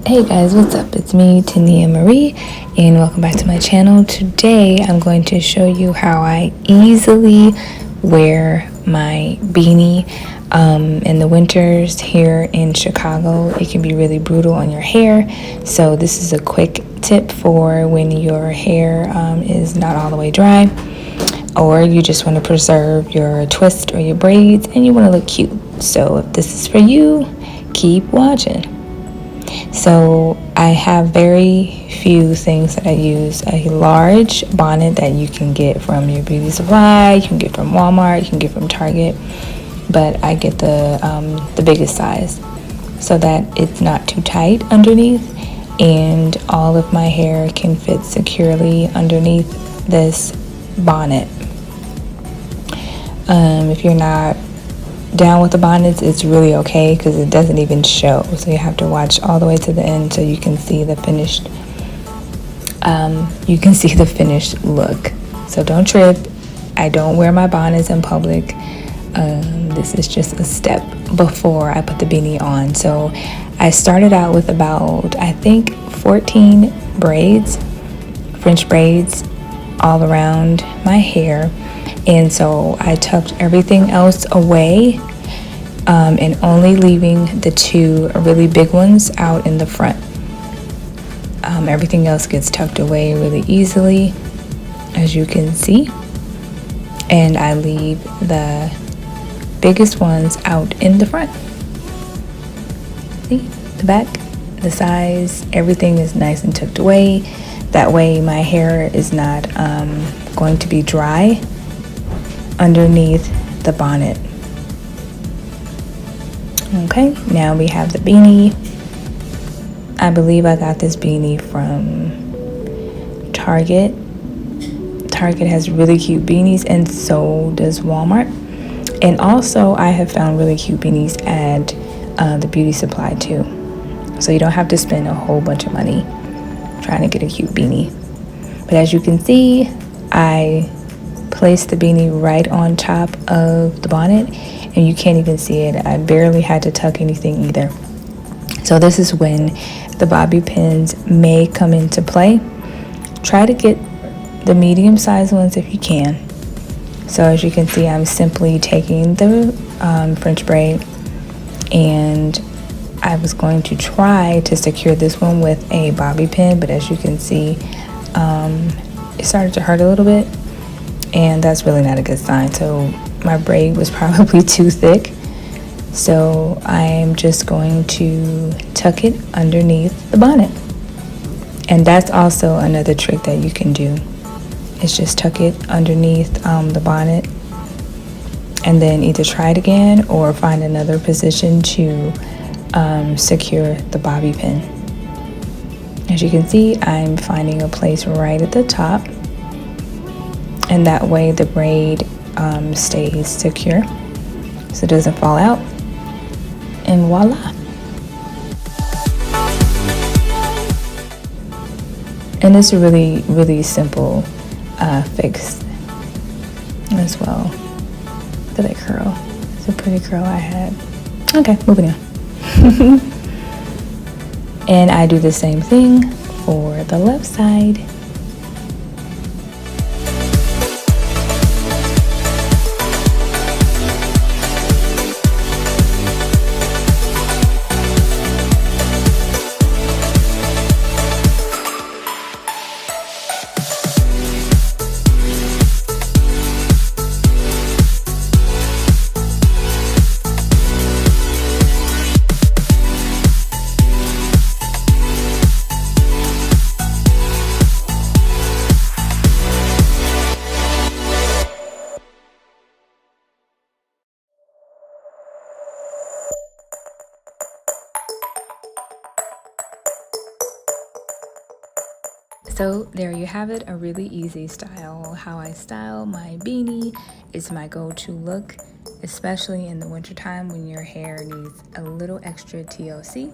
Hey guys, what's up? It's me, Tenia Marie, and welcome back to my channel. Today I'm going to show you how I easily wear my beanie. In the winters here in Chicago, it can be really brutal on your hair. So this is a quick tip for when your hair is not all the way dry, or you just want to preserve your twist or your braids and you want to look cute. So if this is for you, keep watching. So I have very few things that I use. A large bonnet that you can get from your beauty supply, you can get from Walmart, you can get from Target, but I get the biggest size so that it's not too tight underneath and all of my hair can fit securely underneath this bonnet. If you're not down with the bonnets, it's really okay because it doesn't even show, so you have to watch all the way to the end so you can see the finished look. So don't trip. I don't wear my bonnets in public. This is just a step before I put the beanie on. So I started out with about, I think, 14 braids, French braids, all around my hair. And so I tucked everything else away and only leaving the two really big ones out in the front. Everything else gets tucked away really easily, as you can see. And I leave the biggest ones out in the front. See, the back, the size, everything is nice and tucked away. That way my hair is not going to be dry underneath the bonnet. Okay, now we have the beanie. I believe I got this beanie from Target. Target has really cute beanies, and so does Walmart. And also I have found really cute beanies at the beauty supply too. So you don't have to spend a whole bunch of money trying to get a cute beanie. But as you can see, I placed the beanie right on top of the bonnet and you can't even see it. I barely had to tuck anything either. So this is when the bobby pins may come into play. Try to get the medium sized ones if you can. So as you can see, I'm simply taking the French braid, and I was going to try to secure this one with a bobby pin, but as you can see, it started to hurt a little bit, and that's really not a good sign. So my braid was probably too thick, so I'm just going to tuck it underneath the bonnet. And that's also another trick that you can do, is just tuck it underneath the bonnet and then either try it again or find another position to secure the bobby pin. As you can see, I'm finding a place right at the top, and that way the braid stays secure so it doesn't fall out, and voila. And it's a really, really simple fix as well. Look at that curl. It's a pretty curl I had. Okay, moving on. And I do the same thing for the left side. So there you have it, a really easy style. How I style my beanie is my go-to look, especially in the wintertime when your hair needs a little extra TLC.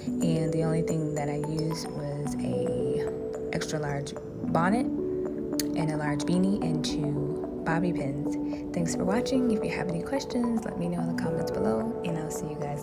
And the only thing that I used was a extra large bonnet and a large beanie and two bobby pins. Thanks for watching. If you have any questions, let me know in the comments below, and I'll see you guys